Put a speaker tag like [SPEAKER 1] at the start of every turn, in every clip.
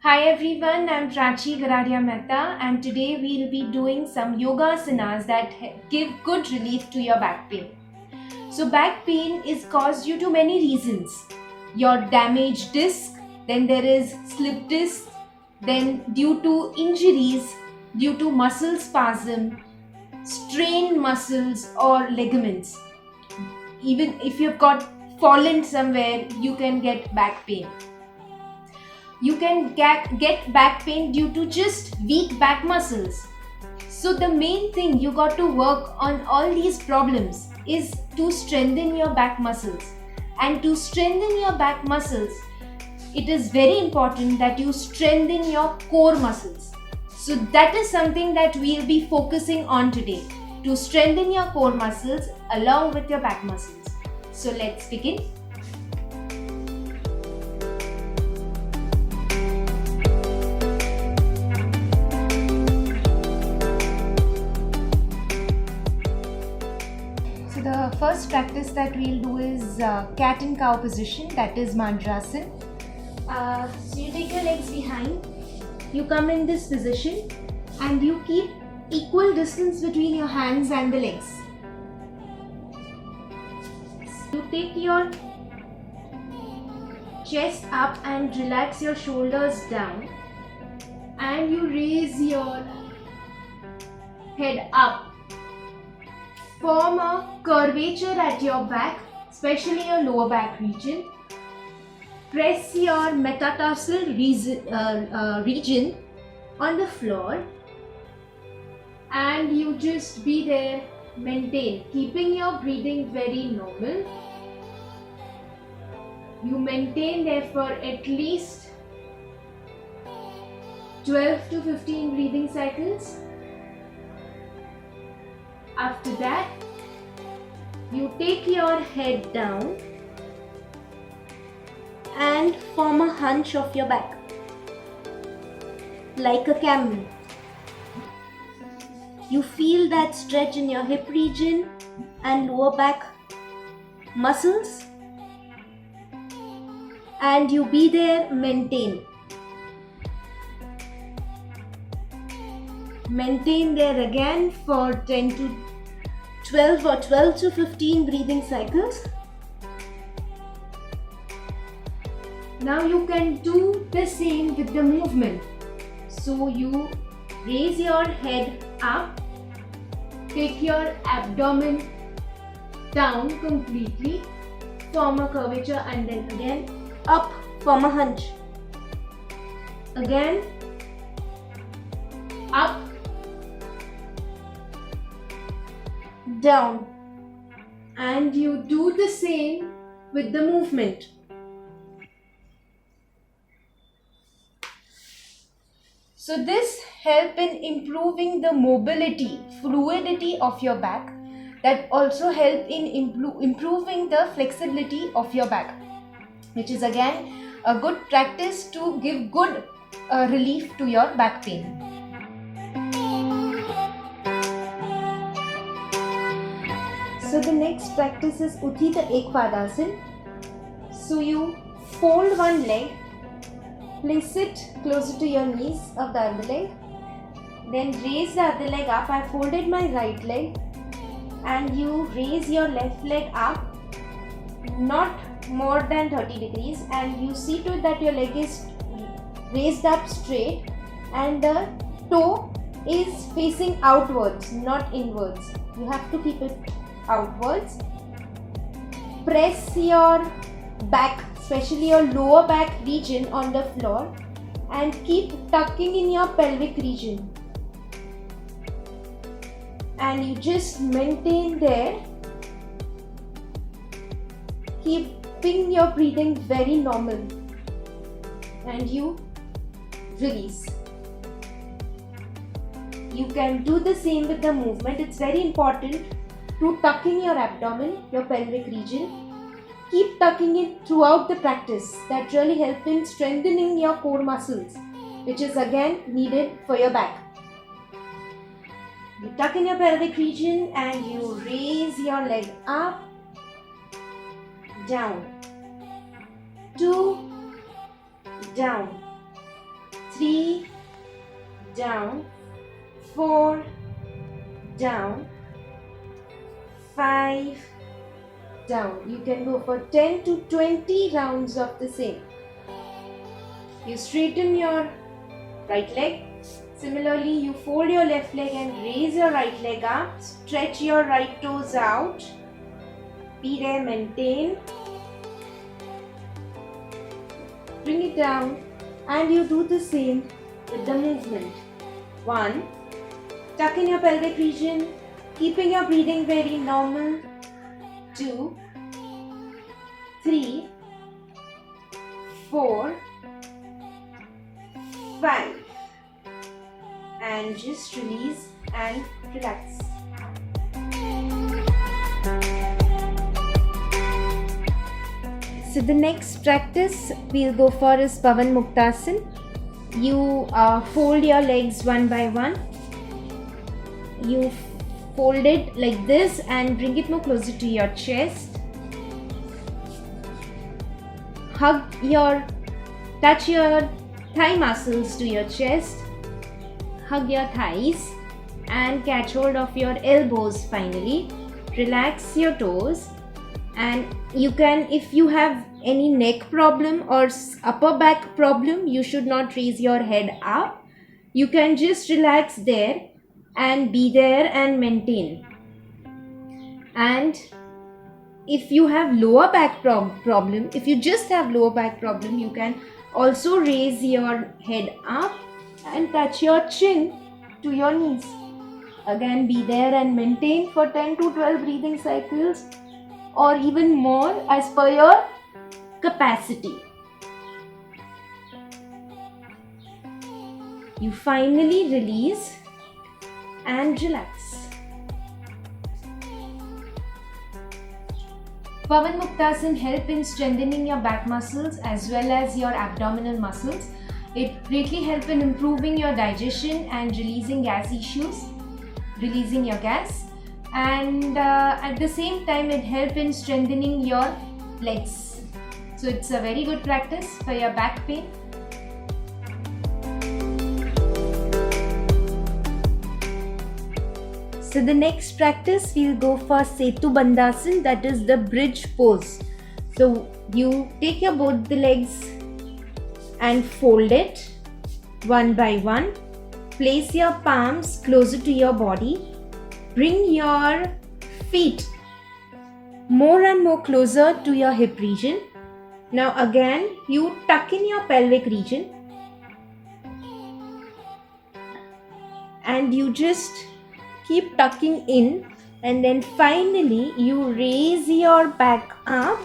[SPEAKER 1] Hi everyone, I'm Prachi Garadia Mehta and today we'll be doing some yoga asanas that give good relief to your back pain. So back pain is caused due to many reasons. Your damaged disc, then there is slip disc, then due to injuries, due to muscle spasm, strained muscles or ligaments. Even if you've got fallen somewhere, you can get back pain. You can get back pain due to just weak back muscles. So the main thing you got to work on all these problems is to strengthen your back muscles. And to strengthen your back muscles, it is very important that you strengthen your core muscles. So that is something that we'll be focusing on today, to strengthen your core muscles along with your back muscles. So let's begin. The first practice that we'll do is cat and cow position, that is Mandrasana. So you take your legs behind, you come in this position and you keep equal distance between your hands and the legs. You take your chest up and relax your shoulders down and you raise your head up. Form a curvature at your back, especially your lower back region. Press your metatarsal region on the floor and you just be there, maintain, keeping your breathing very normal. You maintain there for at least 12 to 15 breathing cycles. After that, you take your head down and form a hunch of your back, like a camel. You feel that stretch in your hip region and lower back muscles, and you be there, maintain. Maintain there again for 10 to 12 or 12 to 15 breathing cycles. Now you can do the same with the movement. So you raise your head up, take your abdomen down completely, form a curvature and then again up, form a hunch. Again, up, down, and you do the same with the movement. So this help in improving the mobility, fluidity of your back, that also help in improving the flexibility of your back, which is again a good practice to give good relief to your back pain. So the next practice is Utthita Ekpadasana. So you fold one leg, place it closer to your knees of the other leg, then raise the other leg up. I folded my right leg and you raise your left leg up, not more than 30 degrees, and you see to it that your leg is raised up straight and the toe is facing outwards, not inwards. You have to keep it outwards. Press your back, especially your lower back region, on the floor and keep tucking in your pelvic region. And you just maintain there, keeping your breathing very normal, and you release. You can do the same with the movement. It's very important to tuck in your abdomen, your pelvic region. Keep tucking it throughout the practice. That really helps in strengthening your core muscles, which is again needed for your back. You tuck in your pelvic region and you raise your leg up, down, 2, down, down, 4, down, 5, down. You can go for 10 to 20 rounds of the same. You straighten your right leg. Similarly, you fold your left leg and raise your right leg up. Stretch your right toes out. Be there, maintain. Bring it down, and you do the same with the movement. 1. Tuck in your pelvic region, keeping your breathing very normal. 2, 3, 4, 5. And just release and relax. So the next practice we'll go for is Pavan Muktasan. You fold your legs one by one. You fold it like this and bring it more closer to your chest. Touch your thigh muscles to your chest. Hug your thighs and catch hold of your elbows finally. Relax your toes. And you can, if you have any neck problem or upper back problem, you should not raise your head up. You can just relax there and be there and maintain. And if you have lower back problem, if you just have lower back problem, you can also raise your head up and touch your chin to your knees. Again, be there and maintain for 10 to 12 breathing cycles, or even more as per your capacity. You finally release and relax. Pavan Muktasan help in strengthening your back muscles as well as your abdominal muscles. It greatly helps in improving your digestion and releasing gas issues, releasing your gas. And at the same time it helps in strengthening your legs. So it's a very good practice for your back pain. So the next practice we'll go for Setu Bandhasan, that is the bridge pose. So you take your both the legs and fold it one by one. Place your palms closer to your body. Bring your feet more and more closer to your hip region. Now again, you tuck in your pelvic region and you just keep tucking in, and then finally you raise your back up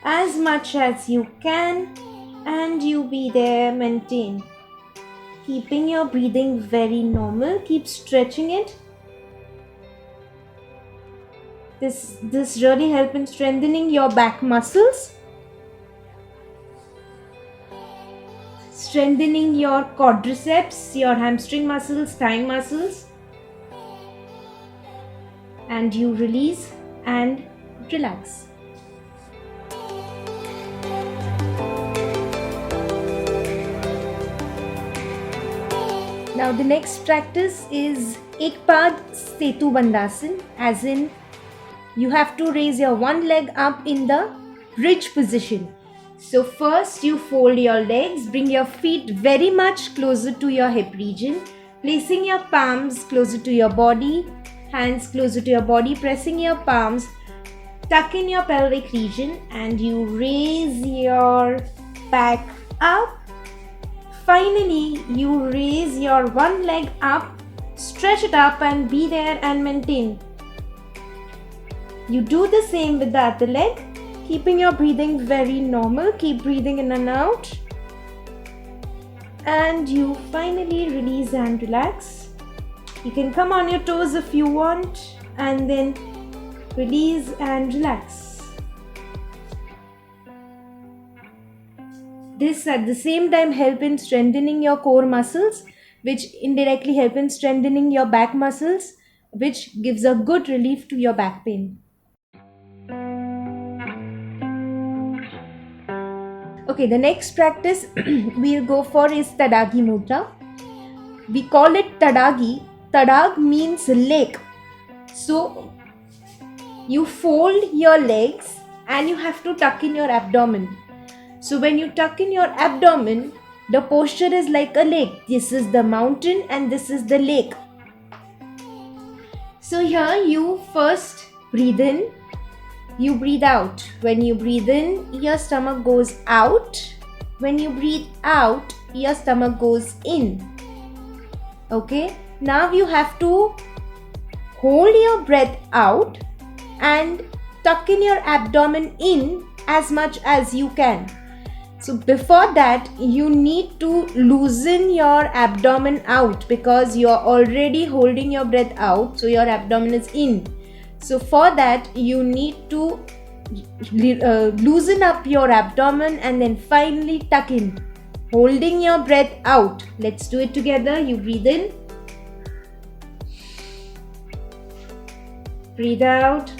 [SPEAKER 1] as much as you can and you be there, maintain. Keeping your breathing very normal, keep stretching it. This really helps in strengthening your back muscles, strengthening your quadriceps, your hamstring muscles, thigh muscles. And you release and relax. Now the next practice is Ekpad Setu Bandhasan, as in you have to raise your one leg up in the bridge position. So first you fold your legs, bring your feet very much closer to your hip region, placing your palms closer to your body, hands closer to your body, pressing your palms, tuck in your pelvic region and you raise your back up. Finally, you raise your one leg up, stretch it up and be there and maintain. You do the same with the other leg, keeping your breathing very normal. Keep breathing in and out. And you finally release and relax. You can come on your toes if you want and then release and relax. This at the same time help in strengthening your core muscles, which indirectly help in strengthening your back muscles, which gives a good relief to your back pain. Okay, the next practice we'll go for is Tadaki Mudra. we call it Tadagi. Tadag means lake. So you fold your legs and you have to tuck in your abdomen. So when you tuck in your abdomen, the posture is like a lake. This is the mountain and this is the lake. So here you first breathe in, you breathe out. When you breathe in, your stomach goes out. When you breathe out, your stomach goes in. Okay, now you have to hold your breath out and tuck in your abdomen in as much as you can. So before that, you need to loosen your abdomen out because you're already holding your breath out, so your abdomen is in. So for that, you need to loosen up your abdomen and then finally tuck in, holding your breath out. Let's do it together. You breathe in, breathe out.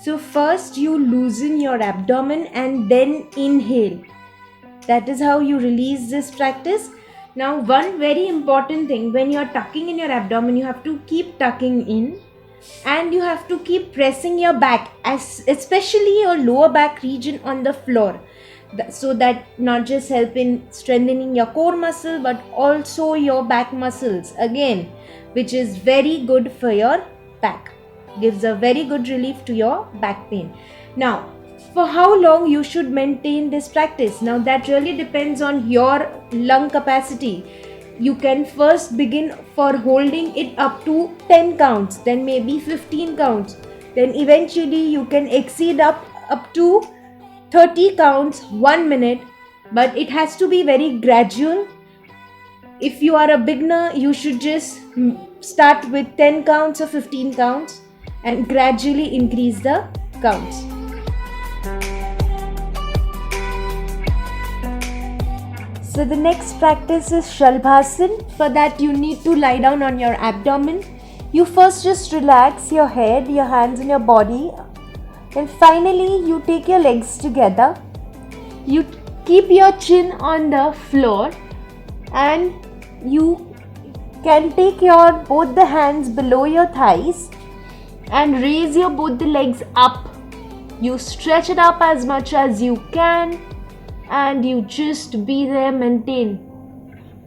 [SPEAKER 1] So first you loosen your abdomen and then inhale. That is how you release this practice. Now one very important thing, when you are tucking in your abdomen, you have to keep tucking in and you have to keep pressing your back, especially your lower back region on the floor. So that not just help in strengthening your core muscle but also your back muscles again, which is very good for your back. Gives a very good relief to your back pain. Now, for how long you should maintain this practice? Now that really depends on your lung capacity. You can first begin for holding it up to 10 counts, then maybe 15 counts. Then eventually you can exceed up to 30 counts 1 minute, but it has to be very gradual. If you are a beginner, you should just start with 10 counts or 15 counts and gradually increase the counts. So the next practice is Shalbhasan. For that you need to lie down on your abdomen. You first just relax your head, your hands and your body. Then finally you take your legs together. You keep your chin on the floor and you can take your both the hands below your thighs and raise your both the legs up. You stretch it up as much as you can and you just be there, maintain.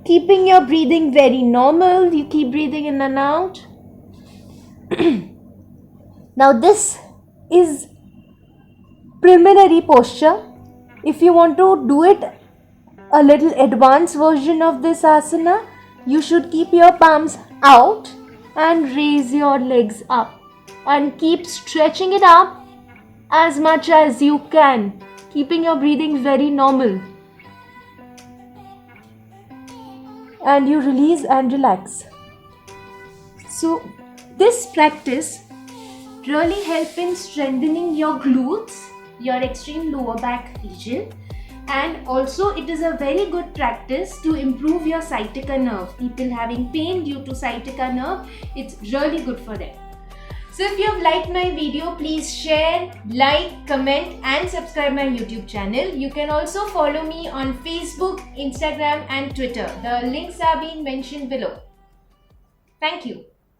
[SPEAKER 1] Keeping your breathing very normal, you keep breathing in and out. Now this is preliminary posture. If you want to do it a little advanced version of this asana, you should keep your palms out and raise your legs up. And keep stretching it up as much as you can, keeping your breathing very normal. And you release and relax. So this practice really helps in strengthening your glutes, your extreme lower back region, and also it is a very good practice to improve your sciatica nerve. People having pain due to sciatica nerve, it's really good for them. So if you have liked my video, please share, like, comment and subscribe my YouTube channel. You can also follow me on Facebook, Instagram and Twitter. The links are being mentioned below. Thank you.